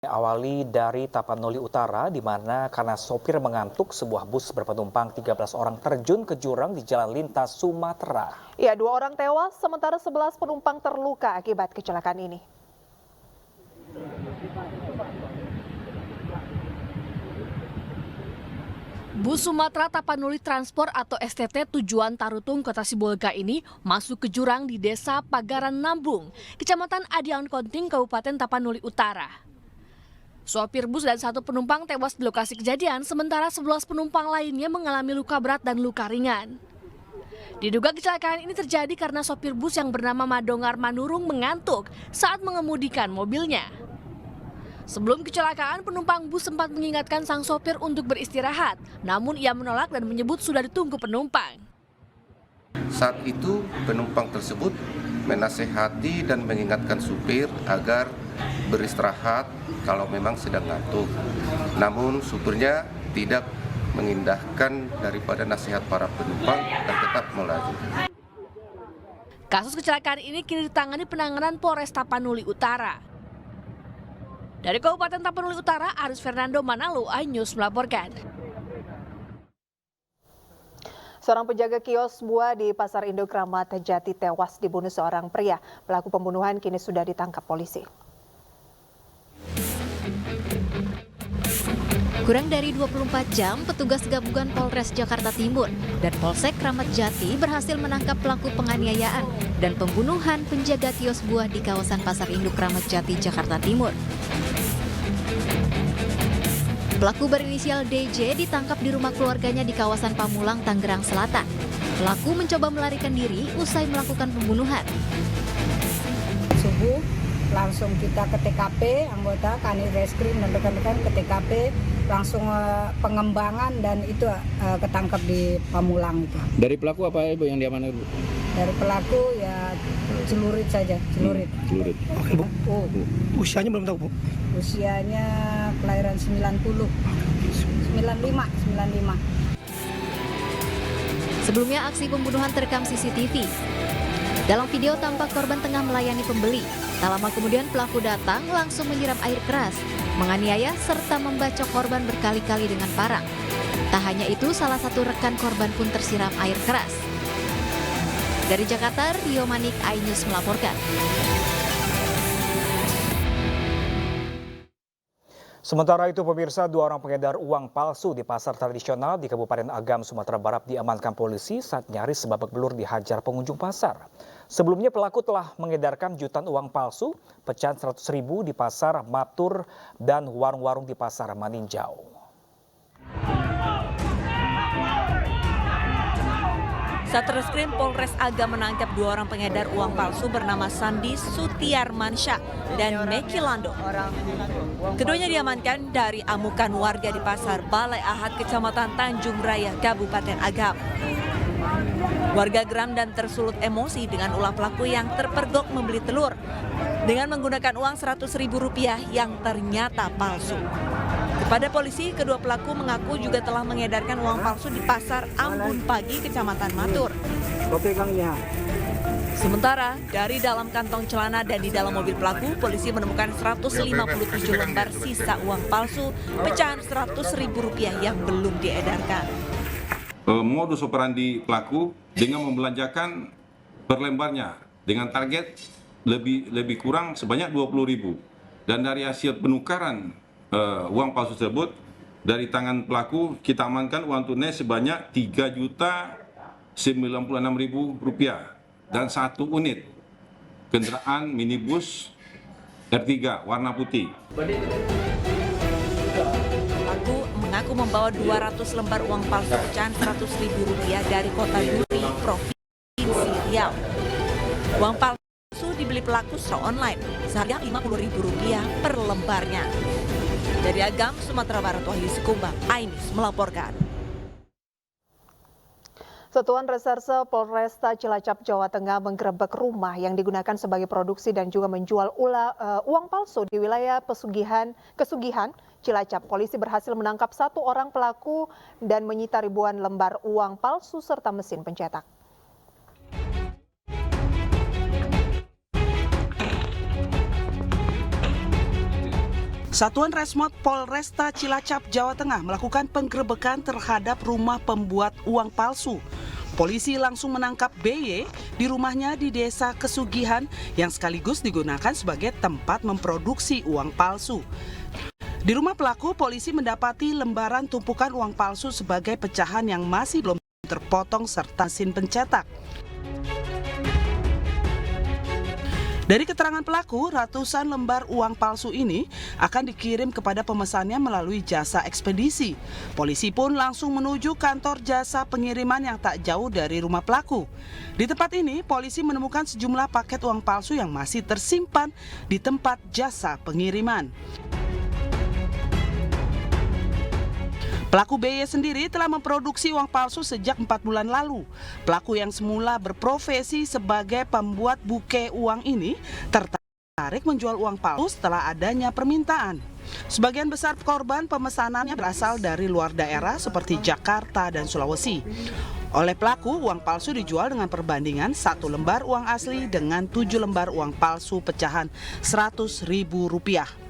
Awali dari Tapanuli Utara, di mana karena sopir mengantuk, sebuah bus berpenumpang 13 orang terjun ke jurang di Jalan Lintas Sumatera. Ya, 2 orang tewas, sementara 11 penumpang terluka akibat kecelakaan ini. Bus Sumatera Tapanuli Transport atau STT tujuan Tarutung, Kota Sibolga ini masuk ke jurang di Desa Pagaran Nambung, Kecamatan Adiang Konting, Kabupaten Tapanuli Utara. Sopir bus dan 1 penumpang tewas di lokasi kejadian, sementara 11 penumpang lainnya mengalami luka berat dan luka ringan. Diduga kecelakaan ini terjadi karena sopir bus yang bernama Madongar Manurung mengantuk saat mengemudikan mobilnya. Sebelum kecelakaan, penumpang bus sempat mengingatkan sang sopir untuk beristirahat, namun ia menolak dan menyebut sudah ditunggu penumpang. Saat itu penumpang tersebut menasehati dan mengingatkan supir agar beristirahat kalau memang sedang ngantuk. Namun supirnya tidak mengindahkan daripada nasihat para penumpang dan tetap melaju. Kasus kecelakaan ini kini ditangani penanganan Polres Tapanuli Utara. Dari Kabupaten Tapanuli Utara, Aris Fernando Manalo, iNews melaporkan. Seorang penjaga kios buah di Pasar Induk Kramat Jati tewas dibunuh seorang pria. Pelaku pembunuhan kini sudah ditangkap polisi. Kurang dari 24 jam, petugas gabungan Polres Jakarta Timur dan Polsek Kramat Jati berhasil menangkap pelaku penganiayaan dan pembunuhan penjaga kios buah di kawasan Pasar Induk Kramat Jati, Jakarta Timur. Pelaku berinisial DJ ditangkap di rumah keluarganya di kawasan Pamulang, Tangerang Selatan. Pelaku mencoba melarikan diri usai melakukan pembunuhan. Subuh langsung kita ke TKP, anggota Kanit Reskrim dan rekan-rekan ke TKP, langsung pengembangan dan itu ketangkap di Pamulang itu. Dari pelaku apa Ibu yang diamankan Ibu? Dari pelaku ya celurit saja, celurit. Celurit. Oke Bu. Usianya belum tahu Bu? Usianya kelahiran 95. Sebelumnya aksi pembunuhan terekam CCTV. Dalam video tampak korban tengah melayani pembeli. Tak lama kemudian pelaku datang langsung menyiram air keras, menganiaya serta membacok korban berkali-kali dengan parang. Tak hanya itu, salah satu rekan korban pun tersiram air keras. Dari Jakarta, Rio Manik, iNews melaporkan. Sementara itu, pemirsa, 2 orang pengedar uang palsu di pasar tradisional di Kabupaten Agam, Sumatera Barat diamankan polisi saat nyaris sebabak belur dihajar pengunjung pasar. Sebelumnya pelaku telah mengedarkan jutaan uang palsu, pecahan 100.000 di pasar Matur dan warung-warung di pasar Maninjau. Satreskrim Polres Agam menangkap 2 orang pengedar uang palsu bernama Sandi Sutiarmansyah dan Meki Lando. Keduanya diamankan dari amukan warga di pasar Balai Ahad, Kecamatan Tanjung Raya, Kabupaten Agam. Warga geram dan tersulut emosi dengan ulah pelaku yang terpergok membeli telur dengan menggunakan uang Rp100.000 yang ternyata palsu. Kepada polisi, kedua pelaku mengaku juga telah mengedarkan uang palsu di pasar Ambun Pagi, Kecamatan Matur. Sementara, dari dalam kantong celana dan di dalam mobil pelaku, polisi menemukan 157 lembar sisa uang palsu, pecahan Rp100.000 yang belum diedarkan. Modus operandi pelaku dengan membelanjakan per lembarnya dengan target lebih kurang sebanyak 20.000, dan dari hasil penukaran uang palsu tersebut dari tangan pelaku kita amankan uang tunai sebanyak Rp3.096.000 dan 1 unit kendaraan minibus R3 warna putih. Pelaku mengaku membawa 200 lembar uang palsu pecahan Rp100.000 dari kota Duri, Provinsi Riau. Uang palsu dibeli pelaku secara online seharga Rp50.000 per lembarnya. Dari Agam, Sumatera Barat, Wahyu Sikumbang, iNews melaporkan. Satuan Reserse Polresta Cilacap, Jawa Tengah menggerebek rumah yang digunakan sebagai produksi dan juga menjual uang palsu di wilayah Kesugihan, Cilacap. Polisi berhasil menangkap 1 orang pelaku dan menyita ribuan lembar uang palsu serta mesin pencetak. Satuan Resmob Polresta Cilacap, Jawa Tengah melakukan penggerebekan terhadap rumah pembuat uang palsu. Polisi langsung menangkap BY di rumahnya di Desa Kesugihan yang sekaligus digunakan sebagai tempat memproduksi uang palsu. Di rumah pelaku, polisi mendapati lembaran tumpukan uang palsu sebagai pecahan yang masih belum terpotong serta mesin pencetak. Dari keterangan pelaku, ratusan lembar uang palsu ini akan dikirim kepada pemesannya melalui jasa ekspedisi. Polisi pun langsung menuju kantor jasa pengiriman yang tak jauh dari rumah pelaku. Di tempat ini, polisi menemukan sejumlah paket uang palsu yang masih tersimpan di tempat jasa pengiriman. Pelaku BY sendiri telah memproduksi uang palsu sejak 4 bulan lalu. Pelaku yang semula berprofesi sebagai pembuat buke uang ini tertarik menjual uang palsu setelah adanya permintaan. Sebagian besar korban pemesanannya berasal dari luar daerah seperti Jakarta dan Sulawesi. Oleh pelaku, uang palsu dijual dengan perbandingan 1 lembar uang asli dengan 7 lembar uang palsu pecahan Rp100.000.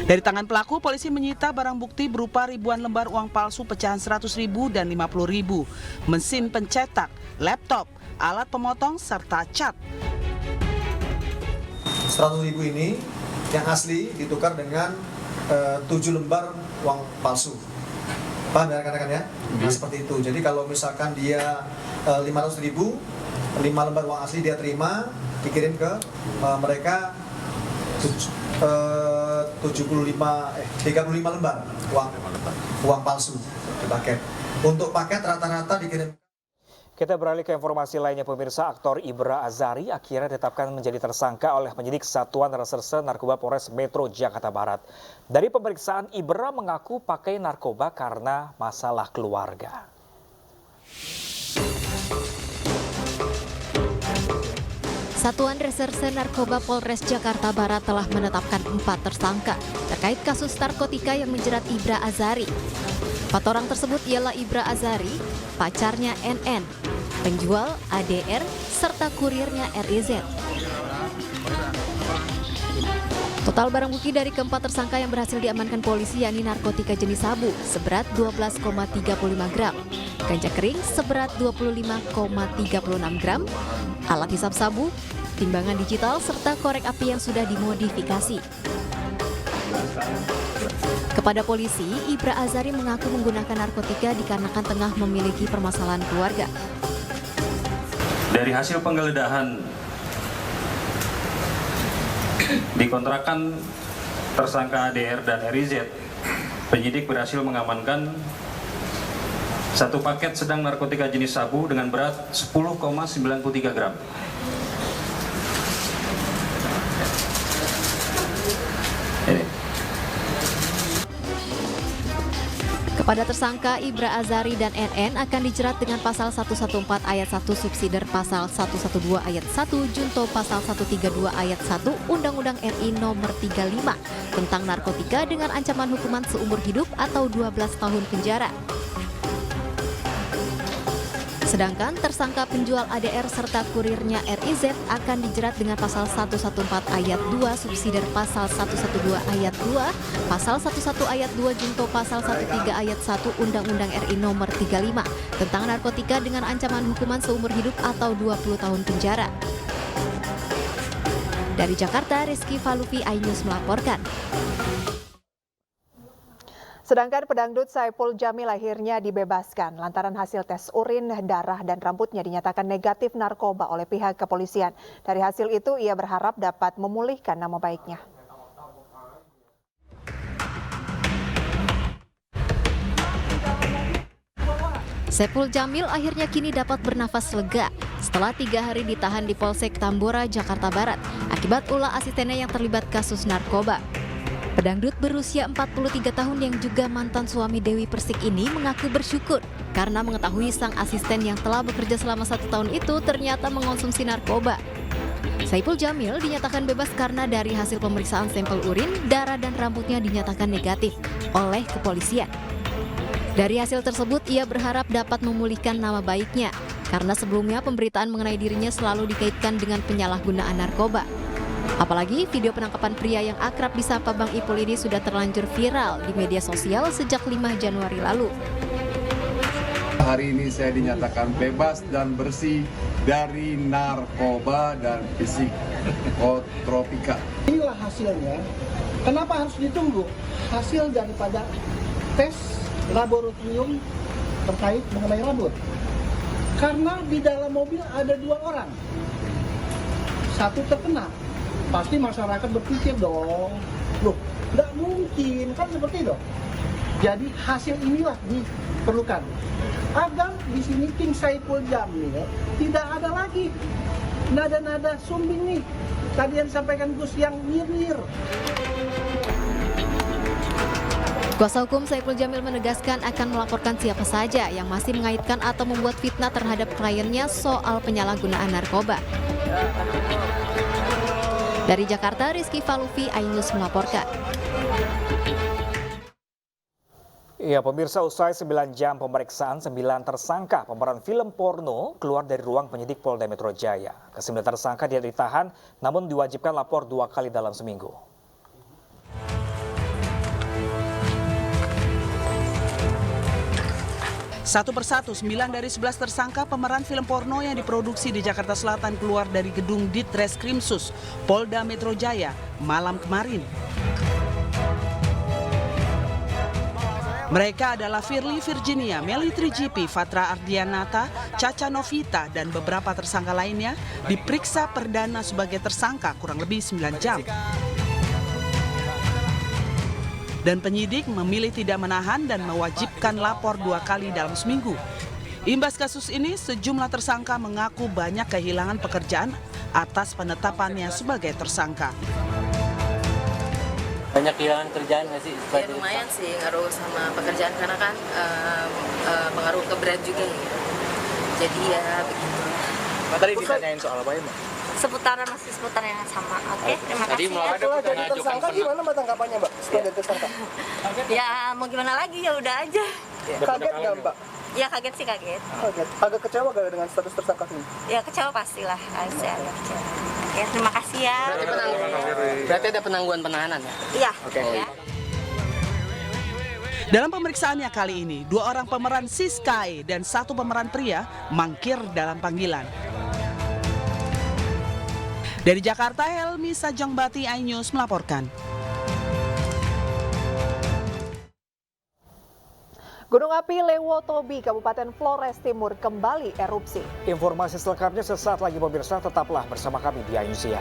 Dari tangan pelaku, polisi menyita barang bukti berupa ribuan lembar uang palsu pecahan Rp100.000 dan Rp50.000, mesin pencetak, laptop, alat pemotong, serta cat. Rp100.000 ini yang asli ditukar dengan 7 lembar uang palsu. Paham ya rekan-rekan ya? Nah, seperti itu. Jadi kalau misalkan dia 500.000, 5 lembar uang asli dia terima, dikirim ke mereka 35 lembar uang palsu di paket. Untuk paket rata-rata dikirim. Kita beralih ke informasi lainnya, pemirsa. Aktor Ibra Azari akhirnya ditetapkan menjadi tersangka oleh penyidik Satuan Reserse Narkoba Polres Metro Jakarta Barat. Dari pemeriksaan, Ibra mengaku pakai narkoba karena masalah keluarga. Satuan Reserse Narkoba Polres Jakarta Barat telah menetapkan 4 tersangka terkait kasus narkotika yang menjerat Ibra Azari. 4 orang tersebut ialah Ibra Azari, pacarnya NN, penjual ADR, serta kurirnya RIZ. Total barang bukti dari keempat tersangka yang berhasil diamankan polisi yakni narkotika jenis sabu seberat 12,35 gram, ganja kering seberat 25,36 gram, alat hisap sabu, timbangan digital, serta korek api yang sudah dimodifikasi. Kepada polisi, Ibra Azari mengaku menggunakan narkotika dikarenakan tengah memiliki permasalahan keluarga. Dari hasil penggeledahan di kontrakan tersangka ADR dan RIZ, penyidik berhasil mengamankan 1 paket sedang narkotika jenis sabu dengan berat 10,93 gram. Kepada tersangka Ibra Azari dan NN akan dijerat dengan pasal 114 ayat 1 subsider pasal 112 ayat 1 junto pasal 132 ayat 1 Undang-Undang RI nomor 35 tentang narkotika dengan ancaman hukuman seumur hidup atau 12 tahun penjara. Sedangkan tersangka penjual ADR serta kurirnya RIZ akan dijerat dengan pasal 114 ayat 2 subsider pasal 112 ayat 2, pasal 11 ayat 2 junto pasal 13 ayat 1 Undang-Undang RI nomor 35 tentang narkotika dengan ancaman hukuman seumur hidup atau 20 tahun penjara. Dari Jakarta, Rizky Falufi, iNews melaporkan. Sedangkan pedangdut Saipul Jamil akhirnya dibebaskan lantaran hasil tes urin, darah, dan rambutnya dinyatakan negatif narkoba oleh pihak kepolisian. Dari hasil itu, ia berharap dapat memulihkan nama baiknya. Saipul Jamil akhirnya kini dapat bernafas lega setelah 3 hari ditahan di Polsek Tambora, Jakarta Barat akibat ulah asistennya yang terlibat kasus narkoba. Pedangdut berusia 43 tahun yang juga mantan suami Dewi Persik ini mengaku bersyukur karena mengetahui sang asisten yang telah bekerja selama 1 tahun itu ternyata mengonsumsi narkoba. Saipul Jamil dinyatakan bebas karena dari hasil pemeriksaan sampel urin, darah, dan rambutnya dinyatakan negatif oleh kepolisian. Dari hasil tersebut, ia berharap dapat memulihkan nama baiknya karena sebelumnya pemberitaan mengenai dirinya selalu dikaitkan dengan penyalahgunaan narkoba. Apalagi video penangkapan pria yang akrab disapa Bang Ipul ini sudah terlanjur viral di media sosial sejak 5 Januari lalu. Hari ini saya dinyatakan bebas dan bersih dari narkoba dan psikotropika. Inilah hasilnya. Kenapa harus ditunggu? Hasil daripada tes laboratorium terkait mengenai rambut. Karena di dalam mobil ada 2 orang. Satu terkena. Pasti masyarakat berpikir dong, loh, nggak mungkin, kan seperti itu. Jadi hasil inilah diperlukan. Agar di sini King Saipul Jamil tidak ada lagi nada-nada sumbing nih. Tadi yang disampaikan Gus yang nyir-nyir. Kuasa hukum Saipul Jamil menegaskan akan melaporkan siapa saja yang masih mengaitkan atau membuat fitnah terhadap kliennya soal penyalahgunaan narkoba. Dari Jakarta, Rizky Falufi, iNews melaporkan. Ya, pemirsa, usai 9 jam pemeriksaan, 9 tersangka pemeran film porno keluar dari ruang penyidik Polda Metro Jaya. Ke-9 tersangka tidak ditahan, namun diwajibkan lapor 2 kali dalam seminggu. Satu persatu, 9 dari 11 tersangka pemeran film porno yang diproduksi di Jakarta Selatan keluar dari gedung Ditreskrimsus Polda Metro Jaya malam kemarin. Mereka adalah Firly Virginia, Melly Trijipi, Fatra Ardianata, Caca Novita, dan beberapa tersangka lainnya diperiksa perdana sebagai tersangka kurang lebih 9 jam. Dan penyidik memilih tidak menahan dan mewajibkan lapor 2 kali dalam seminggu. Imbas kasus ini, sejumlah tersangka mengaku banyak kehilangan pekerjaan atas penetapannya sebagai tersangka. Banyak kehilangan kerjaan nggak sih? Ya lumayan sih ngaruh sama pekerjaan karena kan pengaruh ke berat juga ya. Jadi ya begitu. Tadi ditanyain soal apa ya, Mbak? Masih seputar yang sama. Oke, terima kasih. Setelah jadi tersangka gimana Mbak tanggapannya Mbak? Setelah jadi tersangka? Ya mau gimana lagi, ya udah aja. Kaget nggak Mbak? Ya kaget sih kaget. Kaget. Agak kecewa gak dengan status tersangka ini? Ya kecewa pastilah, saya agak kecewa. Oke, terima kasih ya. Berarti ada penangguhan penahanan ya? Iya. Oke. Ya. Dalam pemeriksaannya kali ini, 2 orang pemeran Siskae dan 1 pemeran pria mangkir dalam panggilan. Dari Jakarta, Helmi Sajongbati, iNews melaporkan. Gunung api Lewotobi, Kabupaten Flores Timur kembali erupsi. Informasi selengkapnya sesaat lagi pemirsa, tetaplah bersama kami di iNews ya.